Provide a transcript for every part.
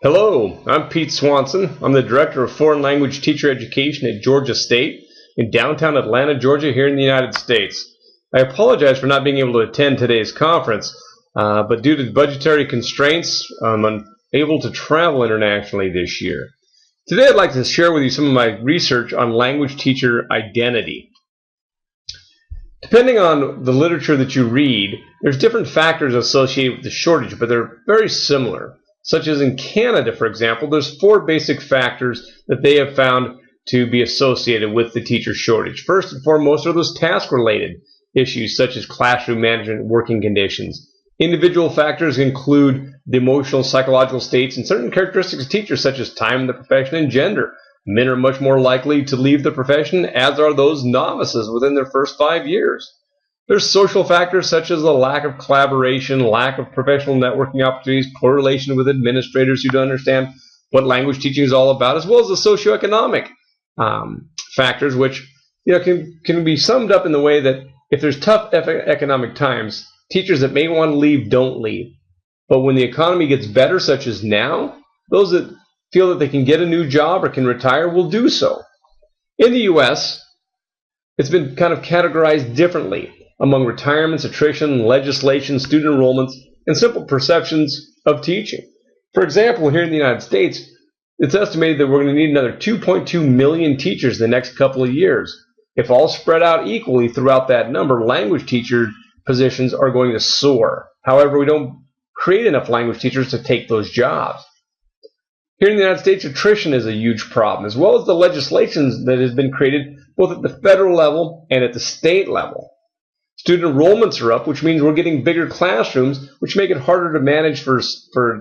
Hello, I'm Pete Swanson. I'm the Director of Foreign Language Teacher Education at Georgia State in downtown Atlanta, Georgia, here in the United States. I apologize for not being able to attend today's conference, but due to budgetary constraints, I'm unable to travel internationally this year. Today I'd like to share with you some of my research on language teacher identity. Depending on the literature that you read, there's different factors associated with the shortage, but they're very similar. Such as in Canada, for example, there's 4 basic factors that they have found to be associated with the teacher shortage. First and foremost are those task-related issues such as classroom management and working conditions. Individual factors include the emotional, psychological states and certain characteristics of teachers such as time in the profession and gender. Men are much more likely to leave the profession, as are those novices within their first 5 years. There's social factors such as the lack of collaboration, lack of professional networking opportunities, poor relation with administrators who don't understand what language teaching is all about, as well as the socioeconomic factors, which can be summed up in the way that if there's tough economic times, teachers that may want to leave don't leave. But when the economy gets better, such as now, those that feel that they can get a new job or can retire will do so. In the U.S., it's been kind of categorized differently among retirements, attrition, legislation, student enrollments, and simple perceptions of teaching. For example, here in the United States, it's estimated that we're going to need another 2.2 million teachers in the next couple of years. If all spread out equally throughout that number, language teacher positions are going to soar. However, we don't create enough language teachers to take those jobs. Here in the United States, attrition is a huge problem, as well as the legislation that has been created both at the federal level and at the state level. Student enrollments are up, which means we're getting bigger classrooms, which make it harder to manage for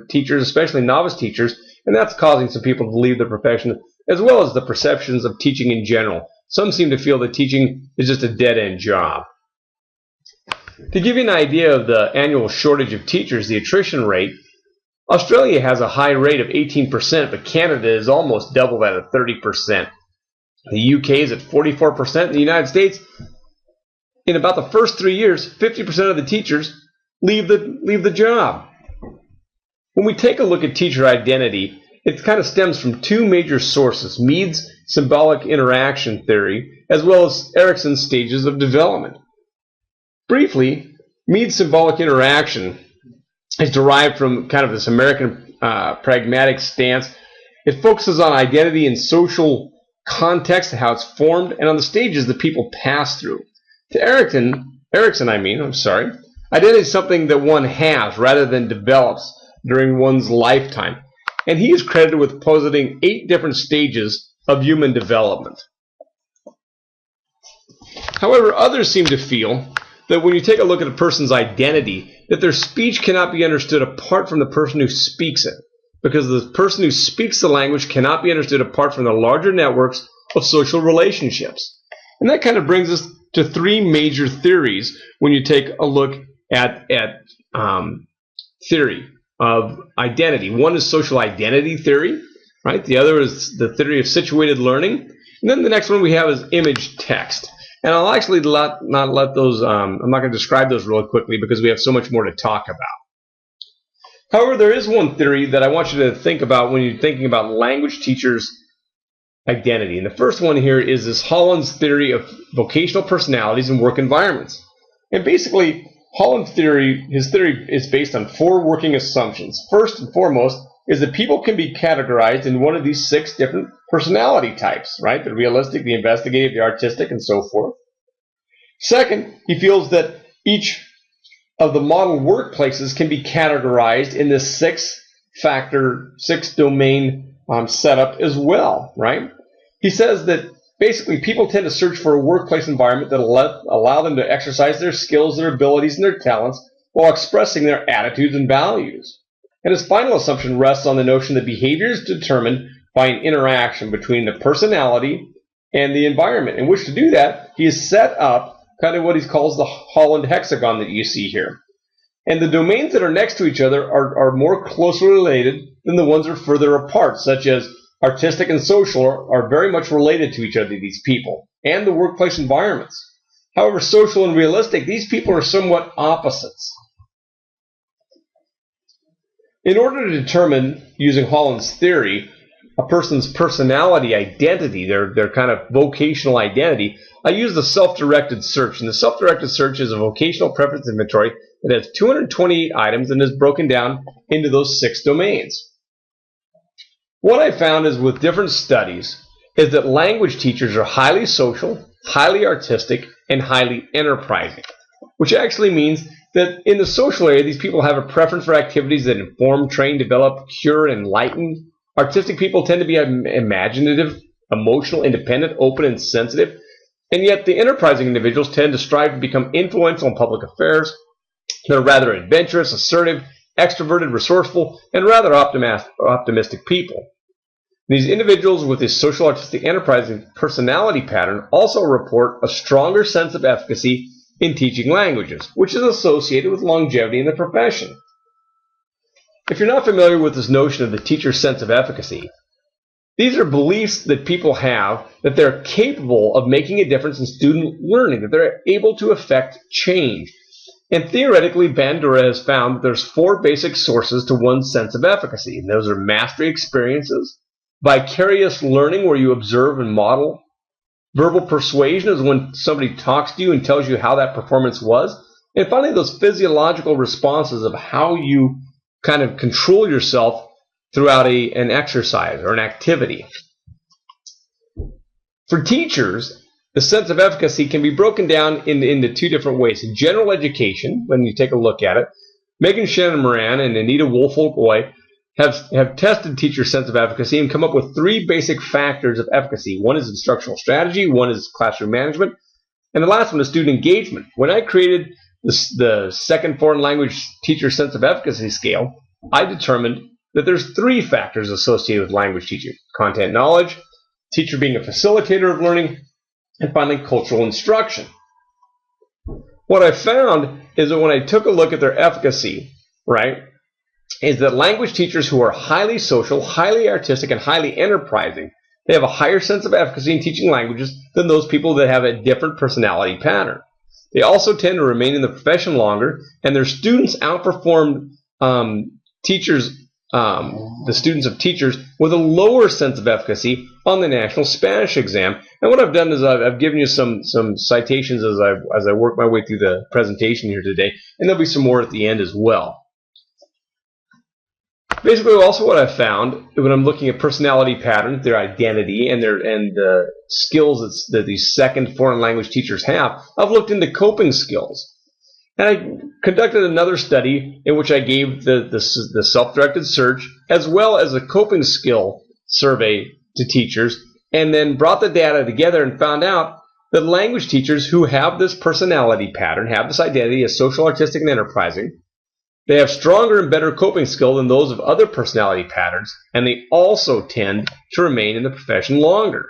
teachers, especially novice teachers, and that's causing some people to leave the profession, as well as the perceptions of teaching in general. Some seem to feel that teaching is just a dead-end job. To give you an idea of the annual shortage of teachers, the attrition rate, Australia has a high rate of 18%, but Canada is almost double that at 30%. The UK is at 44%, and the United States, in about the first 3 years, 50% of the teachers leave the job. When we take a look at teacher identity, it kind of stems from 2 major sources: Mead's symbolic interaction theory, as well as Erickson's stages of development. Briefly, Mead's symbolic interaction is derived from kind of this American pragmatic stance. It focuses on identity and social context, how it's formed, and on the stages that people pass through. To Erickson, identity is something that one has rather than develops during one's lifetime. And he is credited with positing 8 different stages of human development. However, others seem to feel that when you take a look at a person's identity, that their speech cannot be understood apart from the person who speaks it, because the person who speaks the language cannot be understood apart from the larger networks of social relationships. And that kind of brings us to 3 major theories when you take a look at theory of identity. One is social identity theory, right? The other is the theory of situated learning. And then the next one we have is image text. And I'll actually not let those, I'm not going to describe those really quickly because we have so much more to talk about. However, there is one theory that I want you to think about when you're thinking about language teachers' identity. And the first one here is this Holland's theory of vocational personalities and work environments. And basically, Holland's theory, his theory is based on 4 working assumptions. First and foremost is that people can be categorized in one of these 6 different personality types, right? The realistic, the investigative, the artistic, and so forth. Second, he feels that each of the model workplaces can be categorized in this 6-factor, 6-domain setup as well, right? He says that basically people tend to search for a workplace environment that will allow them to exercise their skills, their abilities, and their talents while expressing their attitudes and values. And his final assumption rests on the notion that behavior is determined by an interaction between the personality and the environment, in which to do that, he has set up kind of what he calls the Holland hexagon that you see here. And the domains that are next to each other are more closely related than the ones that are further apart, such as artistic and social are very much related to each other, these people, and the workplace environments. However, social and realistic, these people are somewhat opposites. In order to determine, using Holland's theory, a person's personality identity, their kind of vocational identity, I use the self-directed search. And the self-directed search is a vocational preference inventory that has 228 items and is broken down into those 6 domains. What I found is with different studies is that language teachers are highly social, highly artistic, and highly enterprising, which actually means that in the social area, these people have a preference for activities that inform, train, develop, cure, and enlighten. Artistic people tend to be imaginative, emotional, independent, open, and sensitive. And yet the enterprising individuals tend to strive to become influential in public affairs. They're rather adventurous, assertive, extroverted, resourceful, and rather optimistic people. These individuals with this social, artistic, enterprising personality pattern also report a stronger sense of efficacy in teaching languages, which is associated with longevity in the profession. If you're not familiar with this notion of the teacher's sense of efficacy, these are beliefs that people have that they're capable of making a difference in student learning, that they're able to affect change. And theoretically, Bandura has found that there's 4 basic sources to one's sense of efficacy, and those are mastery experiences, vicarious learning, where you observe and model. Verbal persuasion is when somebody talks to you and tells you how that performance was. And finally, those physiological responses of how you kind of control yourself throughout an exercise or an activity. For teachers, the sense of efficacy can be broken down into 2 different ways. In general education, when you take a look at it, Megan Shannon Moran and Anita Woolfolk-Oy have tested teacher sense of efficacy and come up with 3 basic factors of efficacy. One is instructional strategy, one is classroom management, and the last one is student engagement. When I created the second foreign language teacher sense of efficacy scale, I determined that there's 3 factors associated with language teaching: content knowledge, teacher being a facilitator of learning, and finally cultural instruction. What I found is that when I took a look at their efficacy, right, is that language teachers who are highly social, highly artistic, and highly enterprising, they have a higher sense of efficacy in teaching languages than those people that have a different personality pattern. They also tend to remain in the profession longer, and their students outperform the students of teachers with a lower sense of efficacy on the National Spanish exam. And what I've done is I've given you some citations as I work my way through the presentation here today, and there'll be some more at the end as well. Basically, also what I've found when I'm looking at personality patterns, their identity, and the skills that these second foreign language teachers have, I've looked into coping skills. And I conducted another study in which I gave the self-directed search as well as a coping skill survey to teachers, and then brought the data together and found out that language teachers who have this personality pattern, have this identity as social, artistic, and enterprising, they have stronger and better coping skill than those of other personality patterns, and they also tend to remain in the profession longer.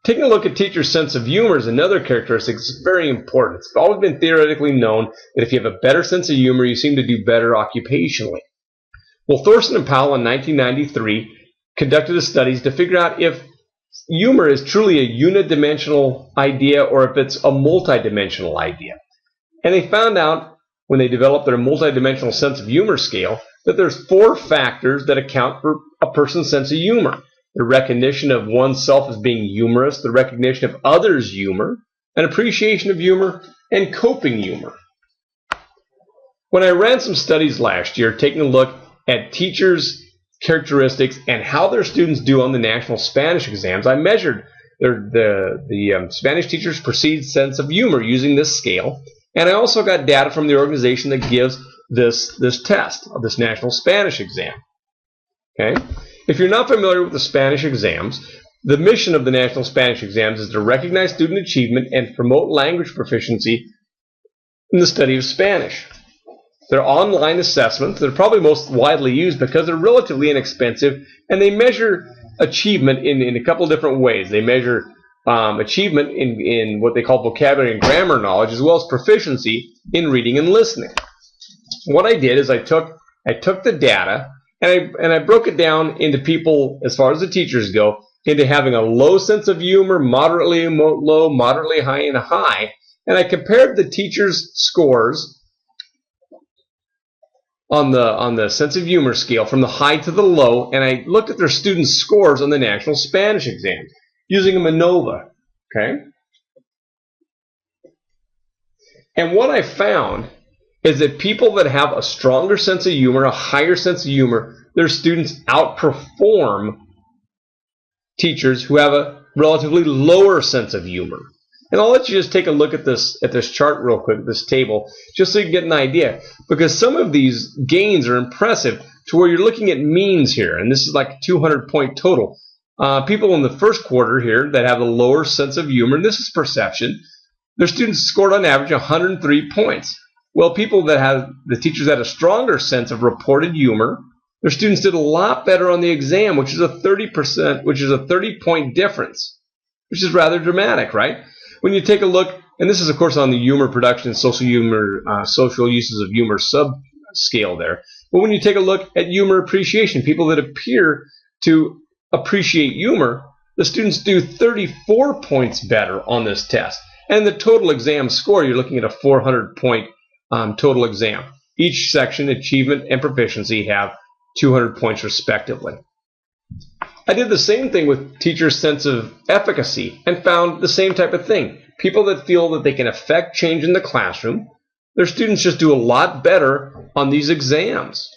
Taking a look at teachers' sense of humor is another characteristic that's very important. It's always been theoretically known that if you have a better sense of humor, you seem to do better occupationally. Well, Thorson and Powell in 1993 conducted a studies to figure out if humor is truly a unidimensional idea or if it's a multidimensional idea. And they found out, when they developed their multidimensional sense of humor scale, that there's 4 factors that account for a person's sense of humor. The recognition of oneself as being humorous, the recognition of others' humor, an appreciation of humor, and coping humor. When I ran some studies last year taking a look at teachers' characteristics and how their students do on the National Spanish exams, I measured the Spanish teachers' perceived sense of humor using this scale. And I also got data from the organization that gives this test of this National Spanish exam. Okay? If you're not familiar with the Spanish exams, the mission of the National Spanish exams is to recognize student achievement and promote language proficiency in the study of Spanish. They're online assessments. They're probably most widely used because they're relatively inexpensive, and they measure achievement in a couple different ways. They measure achievement in what they call vocabulary and grammar knowledge, as well as proficiency in reading and listening. What I did is I took the data and I broke it down into people, as far as the teachers go, into having a low sense of humor, moderately low, moderately high, and high. And I compared the teachers' scores on the sense of humor scale from the high to the low, and I looked at their students' scores on the National Spanish exam using a MANOVA. Okay? And what I found is that people that have a stronger sense of humor, a higher sense of humor, their students outperform teachers who have a relatively lower sense of humor. And I'll let you just take a look at this chart real quick, this table, just so you can get an idea. Because some of these gains are impressive to where you're looking at means here, and this is like a 200-point total. People in the first quarter here that have a lower sense of humor, and this is perception, their students scored on average 103 points. Well, people that have, the teachers that had a stronger sense of reported humor, their students did a lot better on the exam, which is a 30-point difference, which is rather dramatic, right? When you take a look, and this is of course on the humor production and social uses of humor sub-scale there, but when you take a look at humor appreciation, people that appear to appreciate humor, the students do 34 points better on this test. And the total exam score, you're looking at a 400-point total exam. Each section, achievement and proficiency, have 200 points respectively. I did the same thing with teachers' sense of efficacy and found the same type of thing. People that feel that they can affect change in the classroom, their students just do a lot better on these exams.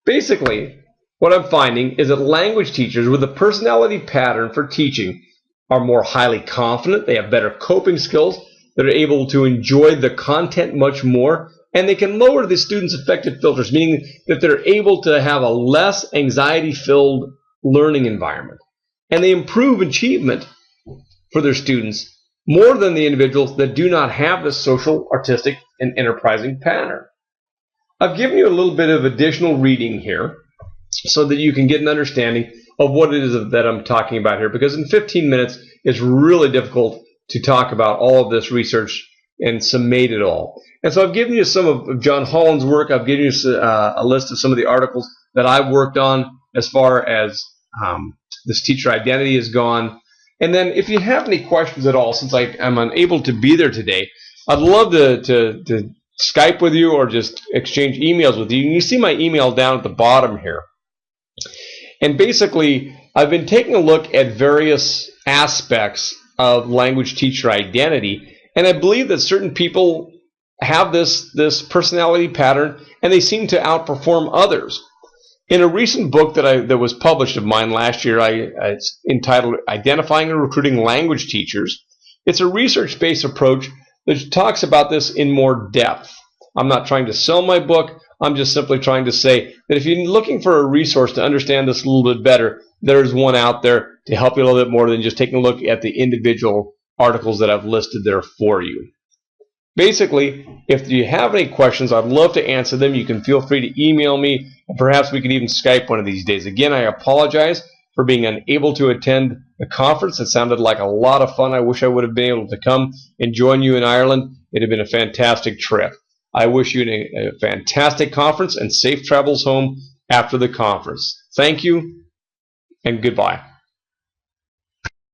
Basically, what I'm finding is that language teachers with a personality pattern for teaching are more highly confident, they have better coping skills, they're able to enjoy the content much more, and they can lower the students' affective filters, meaning that they're able to have a less anxiety-filled learning environment. And they improve achievement for their students more than the individuals that do not have this social, artistic, and enterprising pattern. I've given you a little bit of additional reading here so that you can get an understanding of what it is that I'm talking about here, because in 15 minutes it's really difficult to talk about all of this research and summate it all. And so I've given you some of John Holland's work. I've given you a list of some of the articles that I've worked on as far as this teacher identity has gone. And then if you have any questions at all, since I'm unable to be there today, I'd love to Skype with you or just exchange emails with you. And you see my email down at the bottom here. And basically, I've been taking a look at various aspects of language teacher identity, and I believe that certain people have this personality pattern, and they seem to outperform others. In a recent book that was published of mine last year, it's entitled Identifying and Recruiting Language Teachers. It's a research-based approach that talks about this in more depth. I'm not trying to sell my book. I'm just simply trying to say that if you're looking for a resource to understand this a little bit better, there's one out there to help you a little bit more than just taking a look at the individual articles that I've listed there for you. Basically, if you have any questions, I'd love to answer them. You can feel free to email me, and perhaps we could even Skype one of these days. Again, I apologize for being unable to attend the conference. It sounded like a lot of fun. I wish I would have been able to come and join you in Ireland. It had been a fantastic trip. I wish you a fantastic conference and safe travels home after the conference. Thank you, and goodbye.